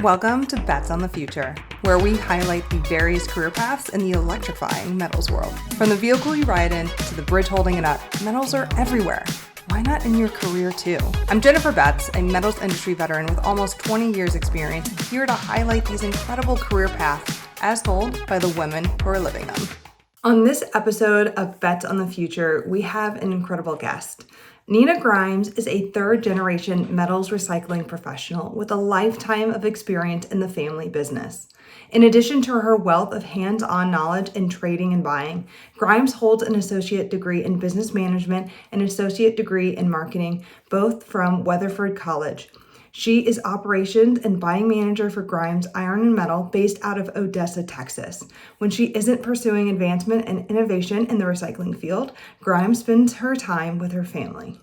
Welcome to Bets on the Future, where we highlight the various career paths in the electrifying metals world. From the vehicle you ride in to the bridge holding it up, metals are everywhere. Why not in your career too? I'm Jennifer Betts, a metals industry veteran with almost 20 years experience, here to highlight these incredible career paths as told by the women who are living them. On this episode of Bets on the Future, we have an incredible guest. Nina Grimes is a third-generation metals recycling professional with a lifetime of experience in the family business. In addition to her wealth of hands-on knowledge in trading and buying, Grimes holds an associate degree in business management and associate degree in marketing, both from Weatherford College. She is operations and buying manager for Grimes Iron and Metal based out of Odessa, Texas. When she isn't pursuing advancement and innovation in the recycling field, Grimes spends her time with her family.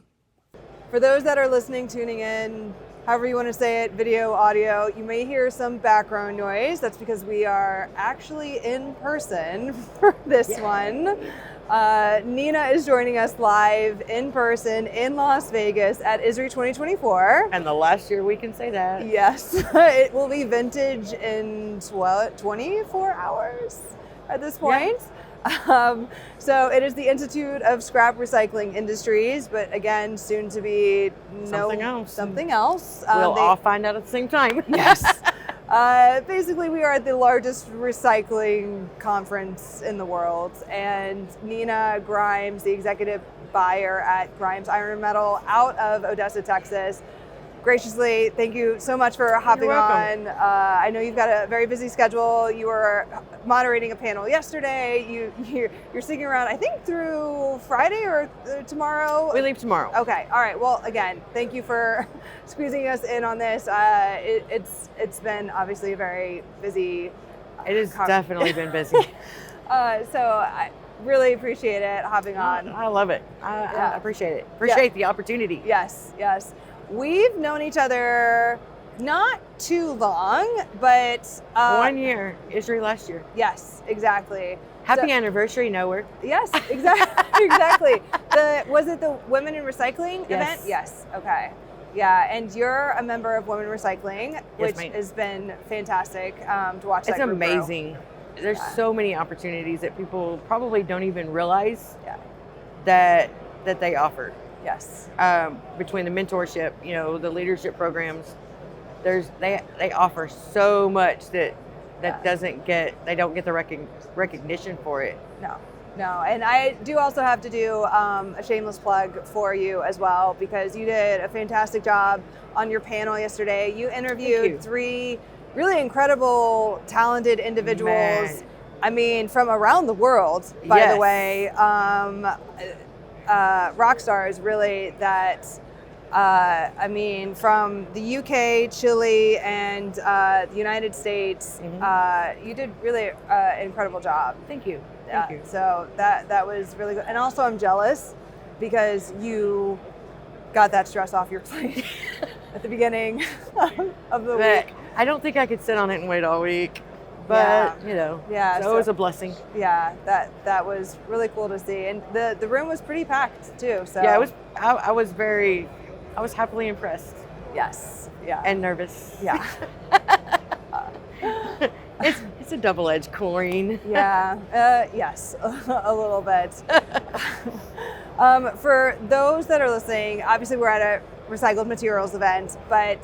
For those that are listening, tuning in, however you want to say it, video, audio, you may hear some background noise. That's because we are actually in person for this one. Nina is joining us live in person in Las Vegas at ISRI 2024. And the last year we can say that. Yes, it will be vintage in 24 hours at this point. Yeah. So it is the Institute of Scrap Recycling Industries, but again, soon to be something else. We'll all find out at the same time. Yes. Basically, we are at the largest recycling conference in the world, and Nina Grimes, the executive buyer at Grimes Iron and Metal out of Odessa, Texas, graciously, thank you so much for hopping on. I know you've got a very busy schedule. You were moderating a panel yesterday. You're sticking around, I think, through Friday or tomorrow? We leave tomorrow. Okay. All right. Well, again, thank you for squeezing us in on this. It's been obviously a very busy It has definitely been busy. So I really appreciate it, hopping on. I love it. I appreciate it. Appreciate the opportunity. Yes. We've known each other not too long, but 1 year, ISRI last year. Yes, exactly. Happy anniversary, nowhere. Yes, exactly. Was it the Women in Recycling event? Yes. Okay. Yeah, and you're a member of Women Recycling, which has been fantastic to watch. It's amazing. There's so many opportunities that people probably don't even realize that they offer. Yes. Between the mentorship, the leadership programs, they offer so much that they don't get the recognition for it. No, and I do also have to do a shameless plug for you as well, because you did a fantastic job on your panel yesterday. You interviewed 3 really incredible, talented individuals. I mean, from around the world, by the way. Rock stars, really, that from the UK, Chile, and the United States. You did really an incredible job. Thank you. So that was really good. And also, I'm jealous because you got that stress off your plate at the beginning of the week. I don't think I could sit on it and wait all week. But so it was a blessing. Yeah, that was really cool to see, and the room was pretty packed too. So yeah, it was. I was happily impressed. Yes. Yeah. And nervous. Yeah. It's a double-edged coin. Yeah. Yes, a little bit. For those that are listening, obviously we're at a recycled materials event, but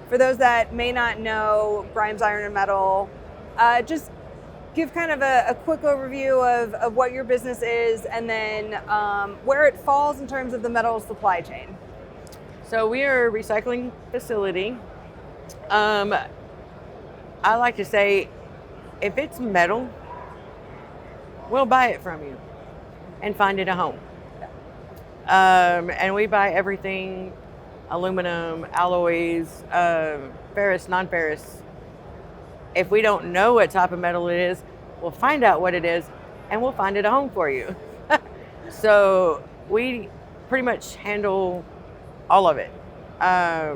for those that may not know Grimes Iron and Metal, just give kind of a quick overview of what your business is, and then where it falls in terms of the metal supply chain. So we are a recycling facility. I like to say, if it's metal, we'll buy it from you and find it a home. And we buy everything, aluminum, alloys, ferrous, non-ferrous. If we don't know what type of metal it is, we'll find out what it is and we'll find it a home for you. So we pretty much handle all of it. I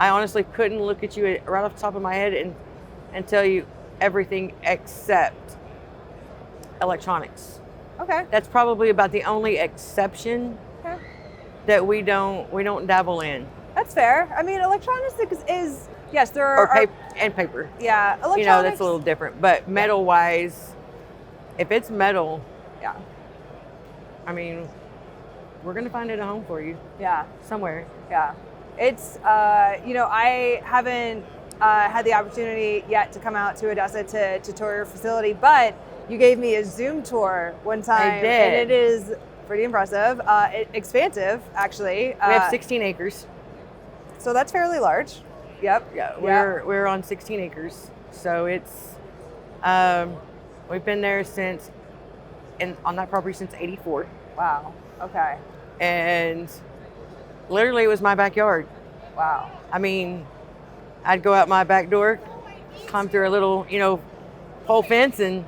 honestly couldn't look at you right off the top of my head and tell you everything except electronics. Okay. That's probably about the only exception that we don't dabble in. That's fair. I mean, electronics is Yes, there or are. paper. Yeah, electronics. You know, that's a little different. But metal wise, if it's metal, Yeah. I mean, we're gonna find it a home for you Yeah. somewhere. Yeah. It's, I haven't had the opportunity yet to come out to Odessa to tour your facility, but you gave me a Zoom tour one time. I did. And it is pretty impressive. Expansive, actually. We have 16 acres. So that's fairly large. Yep. Yeah, we're on 16 acres. So it's, we've been there on that property since '84. Wow. Okay. And literally it was my backyard. Wow. I mean, I'd go out my back door, climb through a little, pole fence, and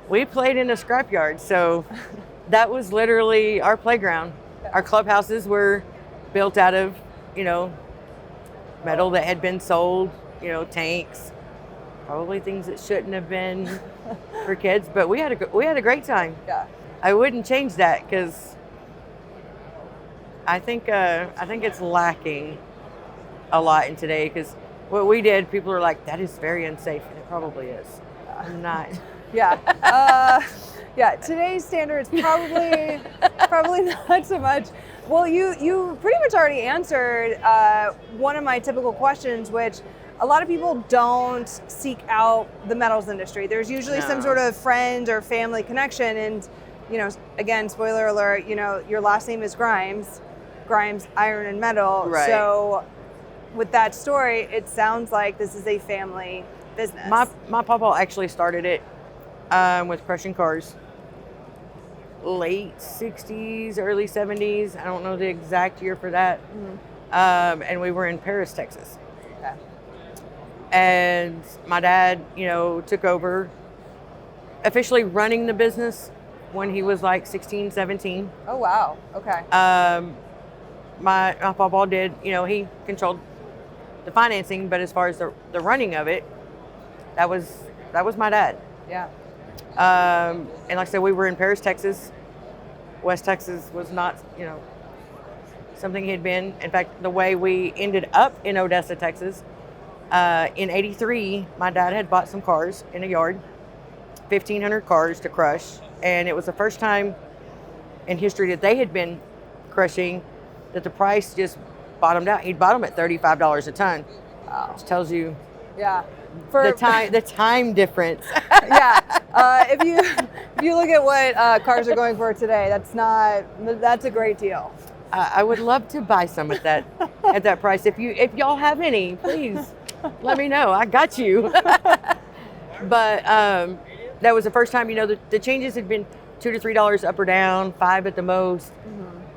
we played in a scrapyard. So that was literally our playground. Our clubhouses were built out of, metal that had been sold, tanks, probably things that shouldn't have been for kids. But we had a great time. Yeah. I wouldn't change that because I think it's lacking a lot in today, because what we did, people are like, that is very unsafe, and it probably is. I'm not. Yeah. Yeah. Today's standards probably not so much. Well, you pretty much already answered one of my typical questions, which a lot of people don't seek out the metals industry. There's usually some sort of friend or family connection, and again, spoiler alert, your last name is Grimes Iron and Metal. Right. So with that story, it sounds like this is a family business. My papa actually started it with crushing cars. Late 60s, early 70s. I don't know the exact year for that. Mm-hmm. And we were in Paris, Texas. Okay. And my dad, took over officially running the business when he was like 16, 17. Oh, wow. Okay. My papa did, he controlled the financing, but as far as the running of it, that was my dad. Yeah. And like I said, we were in Paris, Texas. West Texas was not, something he had been. In fact, the way we ended up in Odessa, Texas, in '83, my dad had bought some cars in a yard, 1,500 cars to crush. And it was the first time in history that they had been crushing that the price just bottomed out. He'd bought them at $35 a ton. Wow. Which tells you Yeah. the time difference. Yeah. If you look at what cars are going for today, that's a great deal. I would love to buy some at that price. If y'all have any, please let me know. I got you. But that was the first time, the changes had been $2 to $3 up or down, $5 at the most,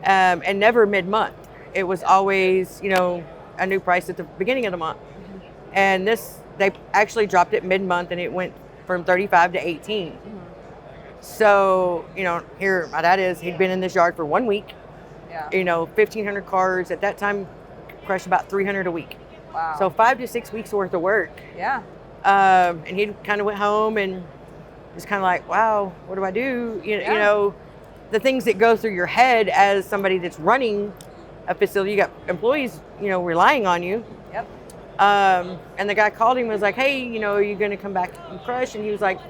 and never mid-month. It was always, a new price at the beginning of the month. And they actually dropped it mid-month, and it went from 35 to 18. So, here my dad is. He'd been in this yard for 1 week. Yeah. 1,500 cars at that time, crushed about 300 a week. Wow. So 5 to 6 weeks worth of work. Yeah. And he kind of went home and was kind of like, wow, what do I do? The things that go through your head as somebody that's running a facility. You got employees, relying on you. Yep. And the guy called him and was like, hey, are you going to come back and crush? And he was like,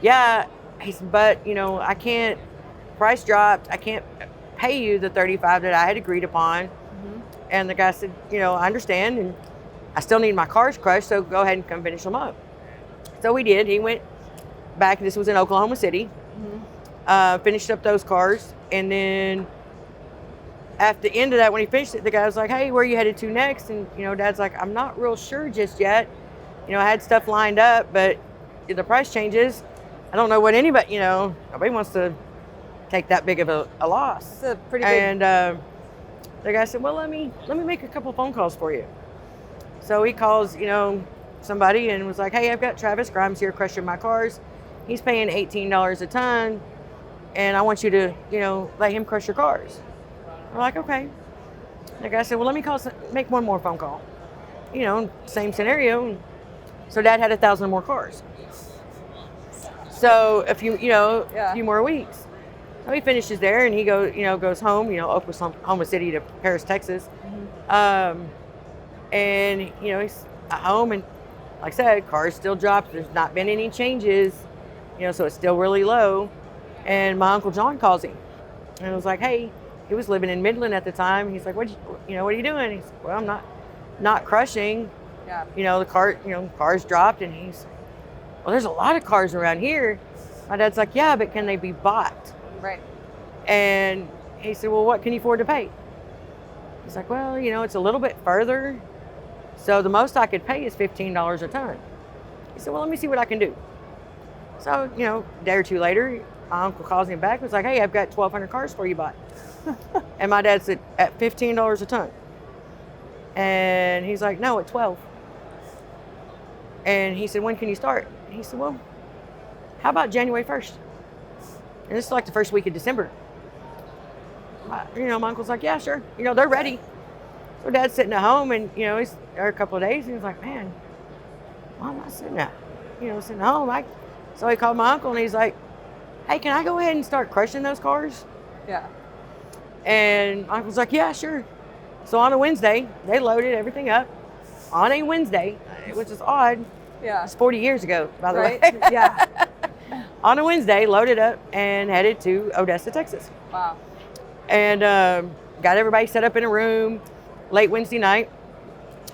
yeah. He said, but, I can't, price dropped. I can't pay you the 35 that I had agreed upon. Mm-hmm. And the guy said, I understand. And I still need my cars crushed, so go ahead and come finish them up. So we did. He went back. This was in Oklahoma City. Mm-hmm. Finished up those cars. And then at the end of that, when he finished it, the guy was like, hey, where are you headed to next? And, Dad's like, I'm not real sure just yet. I had stuff lined up, but if the price changes, I don't know what nobody wants to take that big of a loss. It's a pretty big. And the guy said, well, let me make a couple phone calls for you. So he calls, somebody and was like, hey, I've got Travis Grimes here crushing my cars. He's paying $18 a ton, and I want you to, let him crush your cars. We're like, okay. The guy said, well, let me make one more phone call. Same scenario. So Dad had 1,000 more cars. So a few more weeks. So he finishes there and he goes home, Oklahoma City to Paris, Texas. Mm-hmm. And, he's at home, and like I said, cars still dropped. There's not been any changes, so it's still really low. And my Uncle John calls him, and I was like, hey, he was living in Midland at the time. He's like, what are you doing? He's like, well, I'm not crushing. Yeah. The cars dropped, and he's, well, there's a lot of cars around here. My dad's like, yeah, but can they be bought? Right. And he said, well, what can you afford to pay? He's like, well, it's a little bit further. So the most I could pay is $15 a ton. He said, well, let me see what I can do. So, a day or two later, my uncle calls me back and was like, hey, I've got 1,200 cars for you bought. And my dad said, at $15 a ton. And he's like, no, at 12. And he said, when can you start? And he said, well, how about January 1st? And this is like the first week of December. My uncle's like, yeah, sure. They're ready. So dad's sitting at home, and, he's there a couple of days, and he's like, man, why am I sitting at, sitting at home? So he called my uncle, and he's like, hey, can I go ahead and start crushing those cars? Yeah. And my uncle's like, yeah, sure. So on a Wednesday, they loaded everything up on a Wednesday, which is odd. Yeah. It's 40 years ago, by the Right? way. Yeah. On a Wednesday, loaded up and headed to Odessa, Texas. Wow. And got everybody set up in a room late Wednesday night.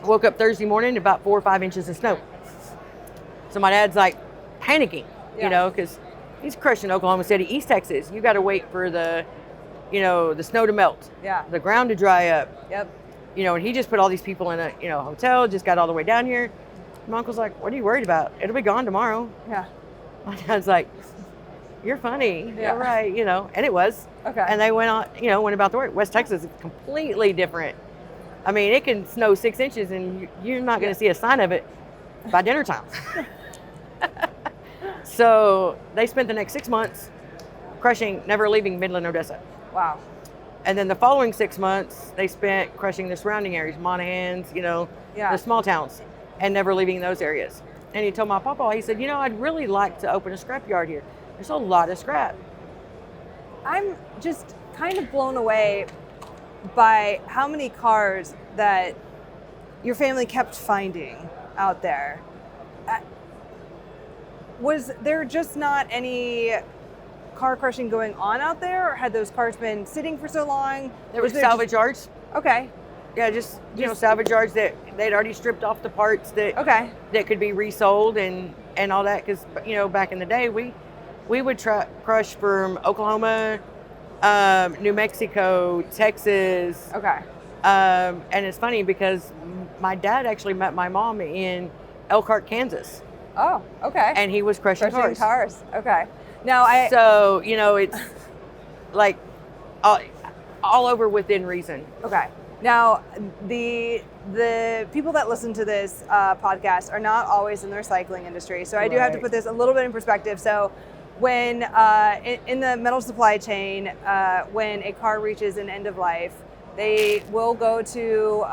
Woke up Thursday morning, about 4 or 5 inches of snow. So my dad's like panicking, because he's crushing Oklahoma City, East Texas. You got to wait for the snow to melt. Yeah. The ground to dry up. Yep. And he just put all these people in a, hotel, just got all the way down here. My uncle's like, what are you worried about? It'll be gone tomorrow. Yeah. My dad's like, you're funny. Yeah. You're right, and it was. Okay. And they went on, went about the work. West Texas is completely different. I mean, it can snow 6 inches and you're not going to see a sign of it by dinner time. So they spent the next 6 months crushing, never leaving Midland, Odessa. Wow. And then the following 6 months, they spent crushing the surrounding areas, Monahans, the small towns, and never leaving those areas. And he told my papa, he said, I'd really like to open a scrap yard here. There's a lot of scrap. I'm just kind of blown away by how many cars that your family kept finding out there. Was there just not any car crushing going on out there, or had those cars been sitting for so long? There were salvage yards. Okay. Yeah, just salvage yards that they'd already stripped off the parts that that could be resold and all that. Because back in the day, we would crush from Oklahoma, New Mexico, Texas. Okay. And it's funny because my dad actually met my mom in Elkhart, Kansas. Oh, okay. And he was crushing cars. Okay. Now So it's like all over within reason. Okay. Now, the people that listen to this podcast are not always in the recycling industry, so I do have to put this a little bit in perspective. So, when in the metal supply chain, when a car reaches an end of life, they will go to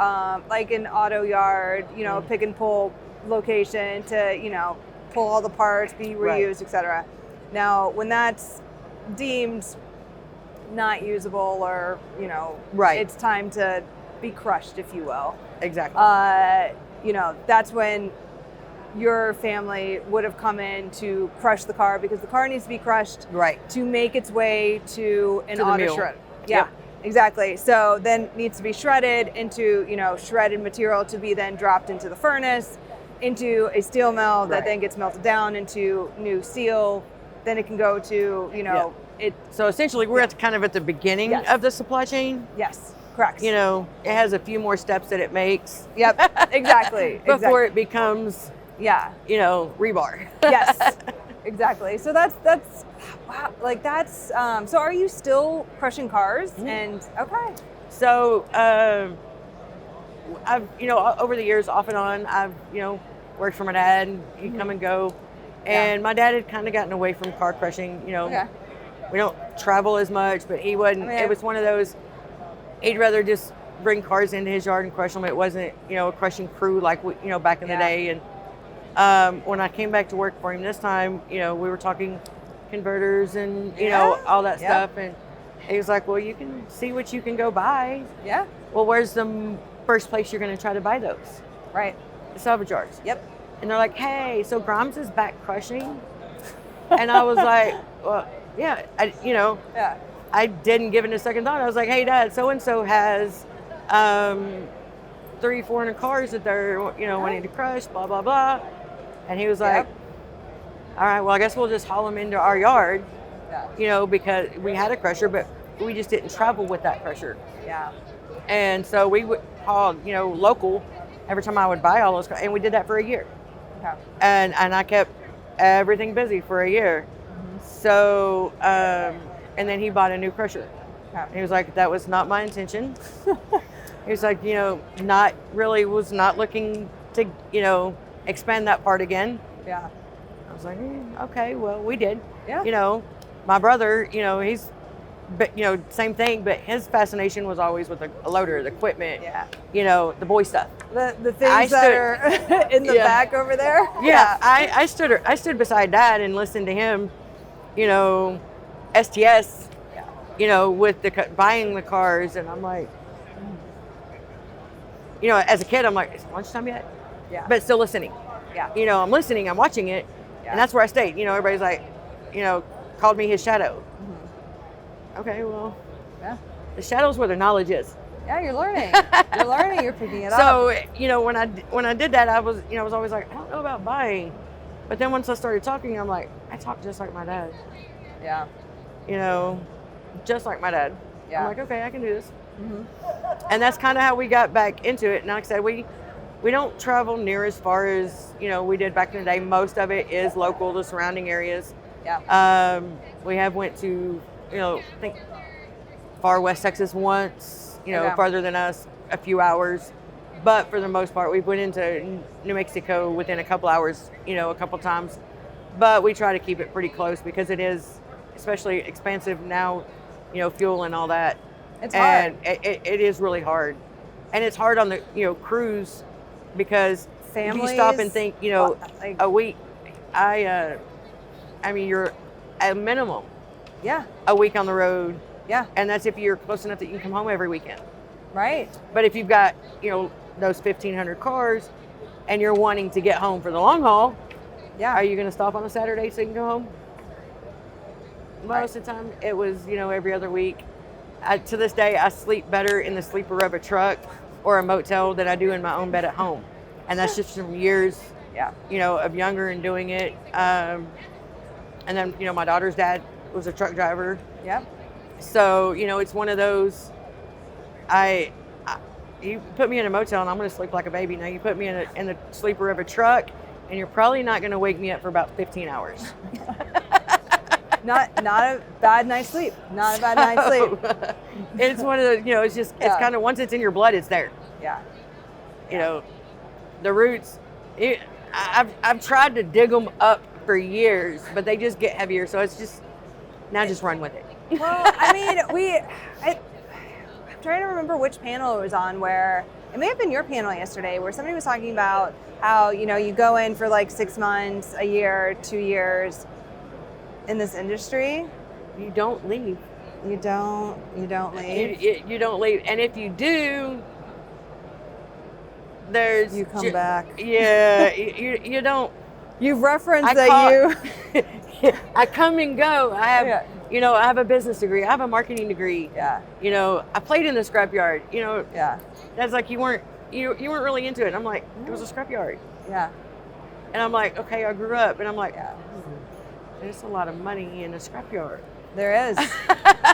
like an auto yard, pick and pull location to pull all the parts, be reused, etc. Now, when that's deemed not usable, or it's time to be crushed, if you will. Exactly. That's when your family would have come in to crush the car, because the car needs to be crushed to make its way to an auto shredder. Yeah, exactly. So then it needs to be shredded into shredded material to be then dropped into the furnace, into a steel mill that then gets melted down into new steel. Then it can go to So essentially, we're at the beginning of the supply chain. Yes, correct. It has a few more steps that it makes. Yep, exactly. Before it becomes, rebar. Yes, exactly. So that's wow. Like that's. So are you still crushing cars? Mm-hmm. And okay. So I've over the years, off and on, I've worked for my dad. And he'd come and go. And my dad had kind of gotten away from car crushing. We don't travel as much, but he wasn't. It was one of those. He'd rather just bring cars into his yard and crush them. It wasn't, a crushing crew like back in the day. And when I came back to work for him this time, we were talking converters and all that stuff. And he was like, "Well, you can see what you can go buy." Yeah. Well, where's the first place you're going to try to buy those? Right. salvage yards. Yep. And they're like, hey, so Grimes is back crushing? And I was like, well, yeah, Yeah. I didn't give it a second thought. I was like, hey, Dad, so-and-so has 300-400 cars that they're, wanting to crush, blah, blah, blah. And he was like, all right, well, I guess we'll just haul them into our yard, Yeah. Because we had a crusher, but we just didn't travel with that crusher. Yeah. And so we would haul, local every time I would buy all those cars. And we did that for a year. Okay. And I kept everything busy for a year. So, and then he bought a new crusher. Okay. And he was like, that was not my intention. He was like, was not looking to, expand that part again. Yeah. I was like, okay, well, we did. Yeah. My brother, he's, but, same thing, but his fascination was always with the loader, the equipment, Yeah. The boy stuff. The things that are in the back over there. Yeah. I stood beside Dad and listened to him, STS, with buying the cars. And I'm like, as a kid, I'm like, is it lunchtime yet? Yeah. But still listening. Yeah. I'm listening, I'm watching it. Yeah. And that's where I stayed. Everybody's like, called me his shadow. Okay, well, Yeah. the shadow's where the knowledge is. Yeah, you're learning. You're learning. You're picking it up. So, when I did that, I was always like, I don't know about buying. But then once I started talking, I'm like, I talk just like my dad. Yeah. Just like my dad. Yeah. I'm like, okay, I can do this. And that's kind of how we got back into it. And like I said, we don't travel near as far as, we did back in the day. Most of it is local, the surrounding areas. Yeah. We have went to, I think far west Texas once, Okay. farther than us, a few hours. But for the most part, we went into New Mexico within a couple hours, a couple times. But we try to keep it pretty close because it is, especially expensive now, fuel and all that. It's hard. And it is really hard. And it's hard on the, crews because if you stop and think, like- a week, you're at minimum Yeah. a week on the road. Yeah. And that's if you're close enough that you can come home every weekend. Right. But if you've got, those 1,500 cars and you're wanting to get home for the long haul, Yeah. are you going to stop on a Saturday so you can go home? Most of the time it was, every other week. To this day, I sleep better in the sleeper of a truck or a motel than I do in my own bed at home. And that's just from years, Yeah. of younger and doing it. And then, my daughter's dad was a truck driver. Yep. So, it's one of those, you put me in a motel and I'm going to sleep like a baby. Now you put me in the sleeper of a truck and you're probably not going to wake me up for about 15 hours. Not a bad night's sleep. Not a bad night's sleep. It's one of the, it's just, Yeah. it's kind of, once it's in your blood, it's there. Yeah. The roots, I've tried to dig them up for years, but they just get heavier. So it's just, now just run with it. Well, I'm trying to remember which panel it was on where, it may have been your panel yesterday, where somebody was talking about how, you go in for like 6 months, a year, 2 years in this industry. You don't leave. You don't leave. You don't leave. And if you do, there's... You come back. Yeah, you don't... You've referenced I I come and go. I have, Yeah. I have a business degree. I have a marketing degree. Yeah. I played in the scrapyard. Yeah. That's like you weren't really into it. And I'm like, it was a scrapyard. Yeah. And I'm like, okay, I grew up. And I'm like, Yeah. there's a lot of money in a scrapyard. There is.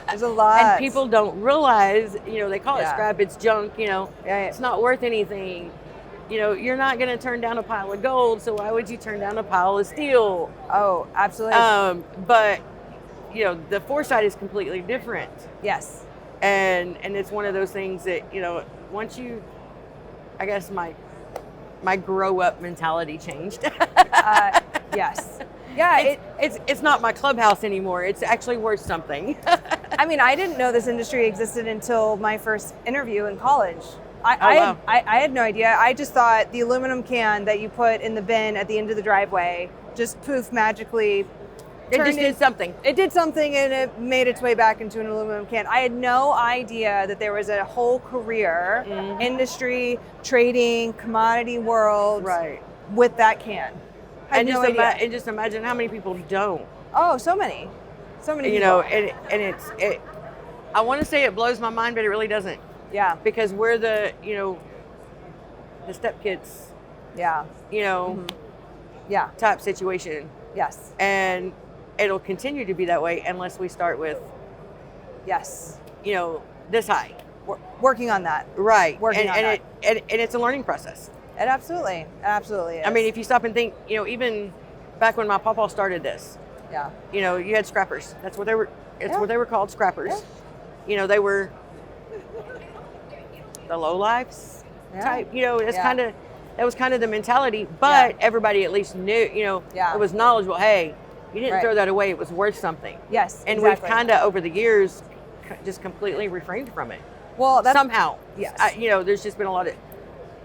There's a lot. And people don't realize, they call it Yeah. scrap. It's junk. Yeah. It's not worth anything. You're not going to turn down a pile of gold, so why would you turn down a pile of steel? Oh, absolutely. But the foresight is completely different, Yes. and it's one of those things that once you, I guess my grow up mentality changed. Yes. Yeah. It's not my clubhouse anymore. It's actually worth something. I didn't know this industry existed until my first interview in college. Wow. I had no idea. I just thought the aluminum can that you put in the bin at the end of the driveway just poof magically It turned just did something. It did something and it made its way back into an aluminum can. I had no idea that there was a whole career, industry, trading, commodity world Right. with that can. I had And no just, idea. and just imagine how many people don't. Oh, so many. So many You people. know, and it. I want to say it blows my mind, but it really doesn't, Yeah. because we're the the stepkids, Yeah. Yeah. type situation, Yes. and it'll continue to be that way unless we start with Yes. this high. Working on that. Right. Working and on and that. and it's a learning process. It absolutely is. I mean, if you stop and think, even back when my papa started this, yeah. you had scrappers. That's what they were. It's Yeah. what they were called, scrappers. They were the low lives Yeah. type. It's Yeah. that was kind of the mentality. But Yeah. everybody at least knew. Yeah. It was knowledgeable. Hey, you didn't Right. throw that away. It was worth something. Yes. And exactly. we've kind of over the years just completely refrained from it. well that's Somehow. Yes. There's just been a lot of.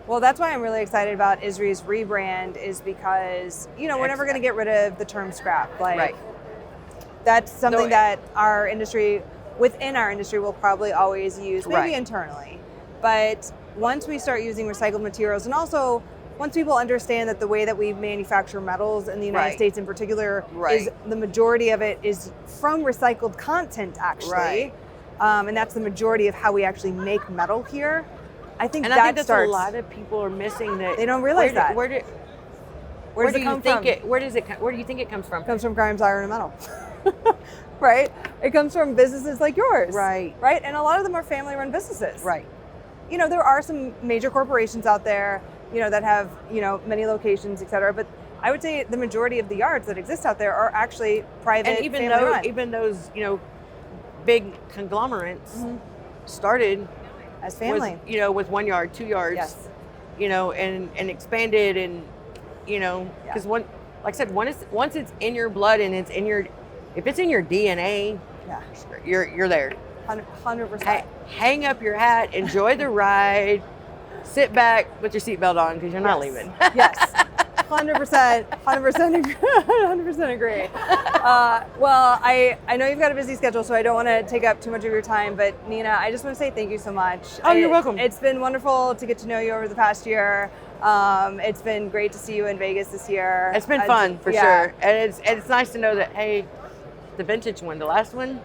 Well, that's why I'm really excited about ISRI's rebrand, is because, we're never going to get rid of the term scrap. Like, Right. that's something No, that within our industry, will probably always use, maybe Right. internally. But once we start using recycled materials, and also once people understand that the way that we manufacture metals in the United Right. States in particular, Right. is the majority of it is from recycled content, actually. Right. And that's the majority of how we actually make metal here. I think And that I think that's starts. a lot of people are missing that. They don't realize that. Where Where does do it you come think from? Where do you think it comes from? It comes from Grimes Iron and Metal. Right? It comes from businesses like yours. Right. Right? And a lot of them are family-run businesses. Right. There are some major corporations out there, that have, many locations, et cetera. But I would say the majority of the yards that exist out there are actually private, And family-run. even those big conglomerates started As family. with 1 yard, 2 yards, Yes. and expanded, and because like I said, once it's in your blood and if it's in your DNA, Yeah. you're there. 100%. Hang up your hat, enjoy the ride, sit back with your seatbelt on because you're not leaving. Yes. 100%. 100% agree. 100% agree. Well, I know you've got a busy schedule, so I don't want to take up too much of your time. But Nina, I just want to say thank you so much. Oh, you're welcome. It's been wonderful to get to know you over the past year. It's been great to see you in Vegas this year. It's been fun for sure, and it's nice to know that, hey, the vintage one, the last one,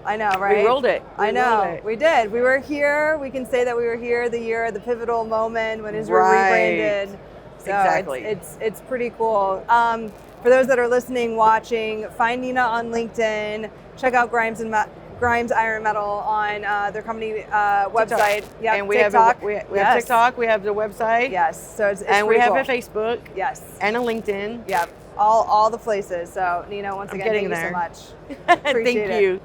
I know, right? we rolled it. I know, we did. We were here. We can say that we were here the pivotal moment when Israel Right. rebranded. So Exactly. It's pretty cool. For those that are listening, watching, find Nina on LinkedIn. Check out Grimes Iron Metal on their company website. Yeah, and we TikTok. have we have Yes. TikTok. We have the website. Yes, so it's and we pretty have cool. a Facebook Yes. and a LinkedIn. Yep. All the places. So Nina, once I'm again, getting thank you so there. much. Thank Appreciate it. you.